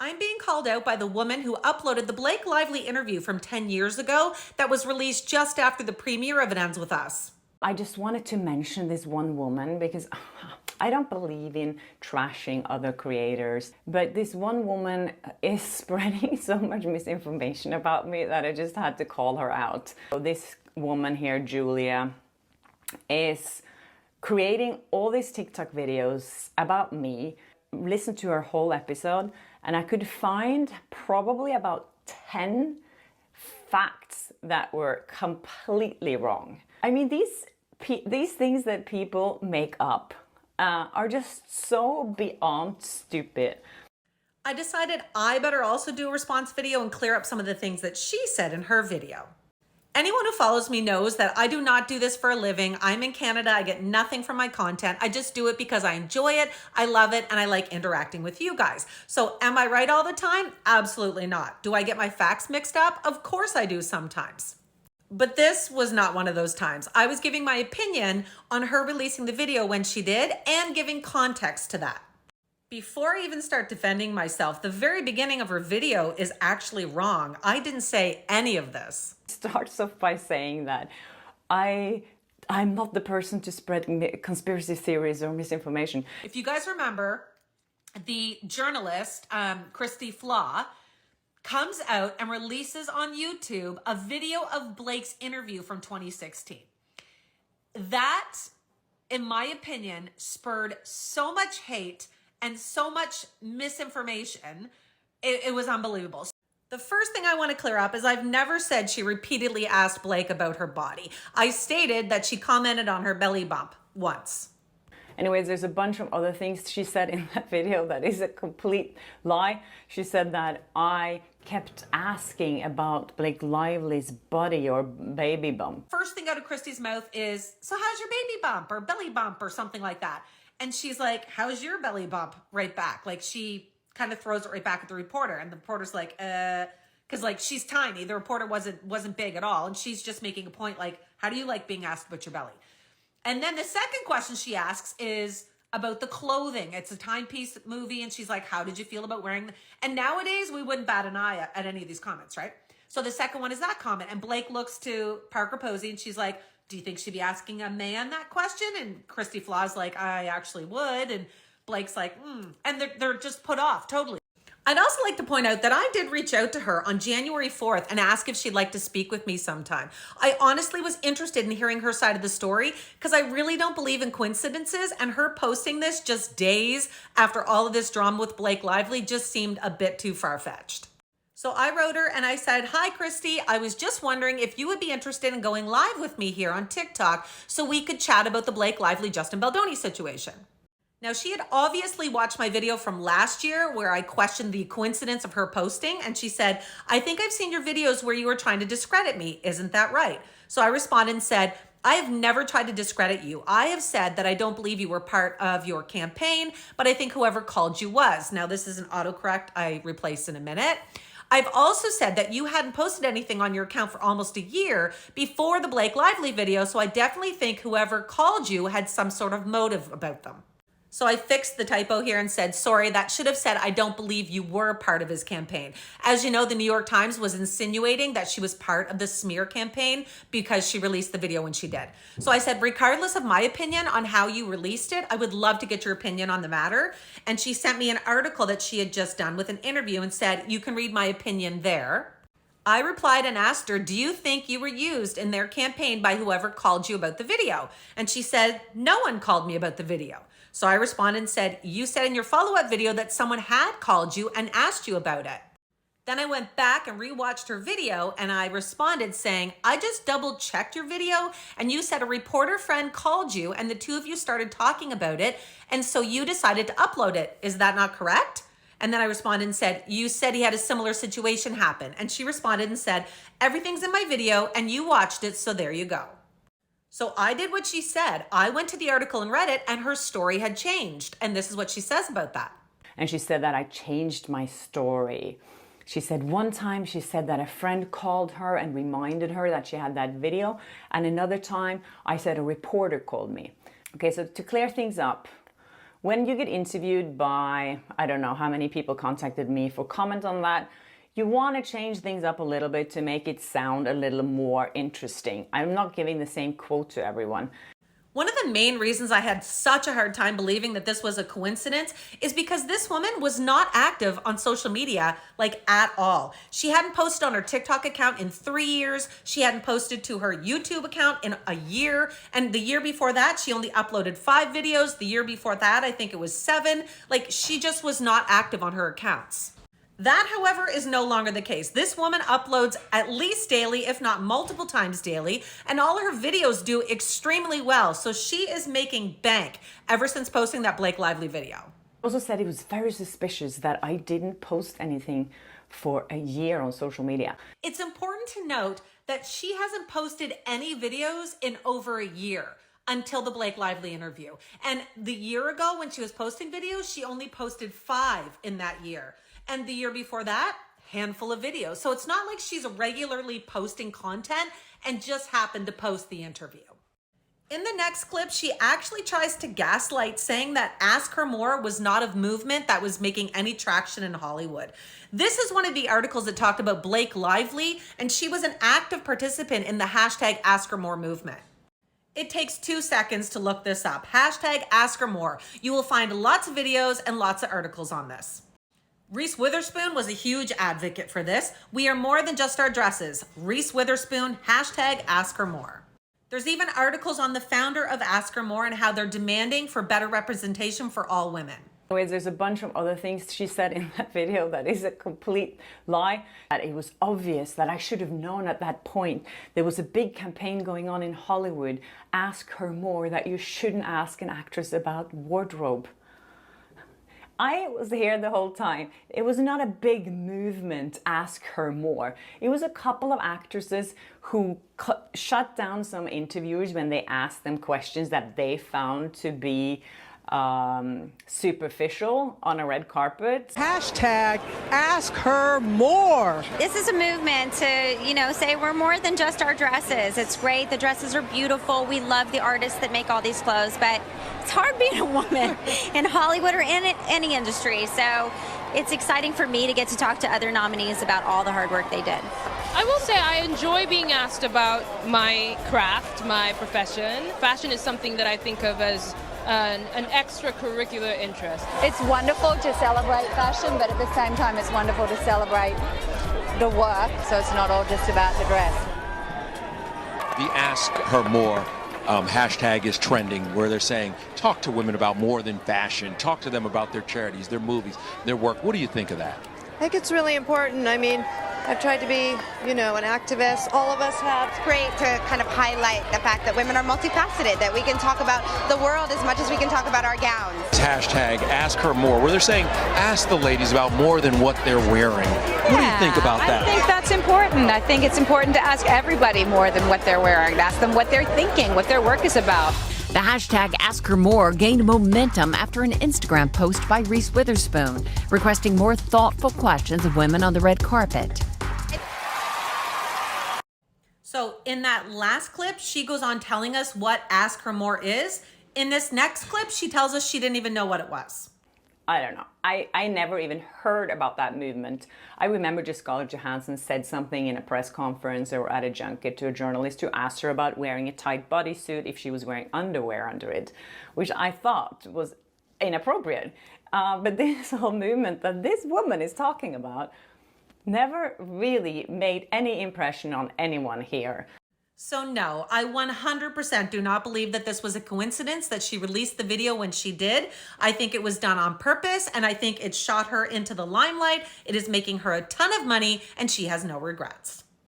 I'm being called out by the woman who uploaded the Blake Lively interview from 10 years ago that was released just after the premiere of It Ends With Us. I just wanted to mention this one woman because I don't believe in trashing other creators, but this one woman is spreading so much misinformation about me that I just had to call her out. So this woman here, Julia, is creating all these TikTok videos about me. Listen to her whole episode and I could find probably about 10 facts that were completely wrong. I mean, these things that people make up are just so beyond stupid. I decided I better also do a response video and clear up some of the things that she said in her video. Anyone who follows me knows that I do not do this for a living. I'm in Canada. I get nothing from my content. I just do it because I enjoy it, I love it, and I like interacting with you guys. So am I right all the time? Absolutely not. Do I get my facts mixed up? Of course I do sometimes. But this was not one of those times. I was giving my opinion on her releasing the video when she did and giving context to that. Before I even start defending myself, the very beginning of her video is actually wrong. I didn't say any of this. Starts off by saying that I'm not the person to spread conspiracy theories or misinformation. If you guys remember, the journalist, Kjeirsti Flaa, comes out and releases on YouTube a video of Blake's interview from 2016. That, in my opinion, spurred so much hate and so much misinformation. It was unbelievable. The first thing I want to clear up is I've never said she repeatedly asked Blake about her body. I stated that she commented on her belly bump once. Anyways, there's a bunch of other things she said in that video that is a complete lie. She said that I kept asking about Blake Lively's body or baby bump. First thing out of Kjeirsti's mouth is, so how's your baby bump or belly bump or something like that? And she's like, how's your belly bump? Right back. Like she kind of throws it right back at the reporter. And the reporter's like, because like she's tiny. The reporter wasn't big at all. And she's just making a point like, how do you like being asked about your belly? And then the second question she asks is about the clothing. It's a timepiece movie. And she's like, how did you feel about wearing them? And nowadays we wouldn't bat an eye at any of these comments, right? So the second one is that comment. And Blake looks to Parker Posey and she's like, do you think she'd be asking a man that question? And Kjeirsti Flaa's like, I actually would. And Blake's like, And they're just put off totally. I'd also like to point out that I did reach out to her on January 4th and ask if she'd like to speak with me sometime. I honestly was interested in hearing her side of the story because I really don't believe in coincidences, and her posting this just days after all of this drama with Blake Lively just seemed a bit too far-fetched. So I wrote her and I said, hi, Kjeirsti, I was just wondering if you would be interested in going live with me here on TikTok so we could chat about the Blake Lively, Justin Baldoni situation. Now, she had obviously watched my video from last year where I questioned the coincidence of her posting, and she said, I think I've seen your videos where you were trying to discredit me. Isn't that right? So I responded and said, I have never tried to discredit you. I have said that I don't believe you were part of your campaign, but I think whoever called you was. Now, this is an autocorrect I replaced in a minute. I've also said that you hadn't posted anything on your account for almost a year before the Blake Lively video, so I definitely think whoever called you had some sort of motive about them. So I fixed the typo here and said, sorry, that should have said, I don't believe you were part of his campaign. As you know, the New York Times was insinuating that she was part of the smear campaign because she released the video when she did. So I said, regardless of my opinion on how you released it, I would love to get your opinion on the matter. And she sent me an article that she had just done with an interview and said, you can read my opinion there. I replied and asked her, do you think you were used in their campaign by whoever called you about the video? And she said, no one called me about the video. So I responded and said, you said in your follow-up video that someone had called you and asked you about it. Then I went back and rewatched her video and I responded saying, I just double checked your video and you said a reporter friend called you and the two of you started talking about it. And so you decided to upload it. Is that not correct? And then I responded and said, you said he had a similar situation happen. And she responded and said, everything's in my video and you watched it, so there you go. So I did what she said. I went to the article and read it and her story had changed. And this is what she says about that. And she said that I changed my story. She said one time she said that a friend called her and reminded her that she had that video. And another time I said a reporter called me. Okay, so to clear things up, When you get interviewed by, I don't know how many people contacted me for comment on that, you want to change things up a little bit to make it sound a little more interesting. I'm not giving the same quote to everyone. One of the main reasons I had such a hard time believing that this was a coincidence is because this woman was not active on social media, like at all. She hadn't posted on her TikTok account in 3 years. She hadn't posted to her YouTube account in a year. And the year before that, she only uploaded 5 videos. The year before that, I think it was 7. Like, she just was not active on her accounts. That, however, is no longer the case. This woman uploads at least daily, if not multiple times daily, and all her videos do extremely well. So she is making bank ever since posting that Blake Lively video. Also said he was very suspicious that I didn't post anything for a year on social media. It's important to note that she hasn't posted any videos in over a year until the Blake Lively interview. And the year ago when she was posting videos, she only posted 5 in that year. And the year before that, handful of videos. So it's not like she's regularly posting content and just happened to post the interview. In the next clip, she actually tries to gaslight, saying that Ask Her More was not a movement that was making any traction in Hollywood. This is one of the articles that talked about Blake Lively, and she was an active participant in the hashtag Ask Her More movement. It takes 2 seconds to look this up. Hashtag Ask Her More. You will find lots of videos and lots of articles on this. Reese Witherspoon was a huge advocate for this. We are more than just our dresses. Reese Witherspoon, hashtag Ask Her More. There's even articles on the founder of Ask Her More and how they're demanding for better representation for all women. Anyways, there's a bunch of other things she said in that video that is a complete lie. That it was obvious that I should have known at that point. There was a big campaign going on in Hollywood, Ask Her More, that you shouldn't ask an actress about wardrobe. I was here the whole time. It was not a big movement, Ask Her More. It was a couple of actresses who shut down some interviewers when they asked them questions that they found to be superficial on a red carpet. Hashtag Ask Her More. This is a movement to, say we're more than just our dresses. It's great. The dresses are beautiful. We love the artists that make all these clothes, but it's hard being a woman in Hollywood or in any industry. So it's exciting for me to get to talk to other nominees about all the hard work they did. I will say I enjoy being asked about my craft, my profession. Fashion is something that I think of as an extracurricular interest. It's wonderful to celebrate fashion, but at the same time it's wonderful to celebrate the work, so it's not all just about the dress. The Ask Her More hashtag is trending, where they're saying, talk to women about more than fashion, talk to them about their charities, their movies, their work. What do you think of that? I think it's really important. I mean, I've tried to be, an activist. All of us have. It's great to kind of highlight the fact that women are multifaceted, that we can talk about the world as much as we can talk about our gowns. It's hashtag Ask Her More, where they're saying, ask the ladies about more than what they're wearing. What do you think about that? I think that's important. I think it's important to ask everybody more than what they're wearing, to ask them what they're thinking, what their work is about. The hashtag Ask Her More gained momentum after an Instagram post by Reese Witherspoon requesting more thoughtful questions of women on the red carpet. So in that last clip, she goes on telling us what Ask Her More is. In this next clip, she tells us she didn't even know what it was. I don't know. I never even heard about that movement. I remember just Scarlett Johansson said something in a press conference or at a junket to a journalist who asked her about wearing a tight bodysuit if she was wearing underwear under it, which I thought was inappropriate. But this whole movement that this woman is talking about never really made any impression on anyone here. So no, I 100% do not believe that this was a coincidence that she released the video when she did. I think it was done on purpose, and I think it shot her into the limelight. It is making her a ton of money, and she has no regrets.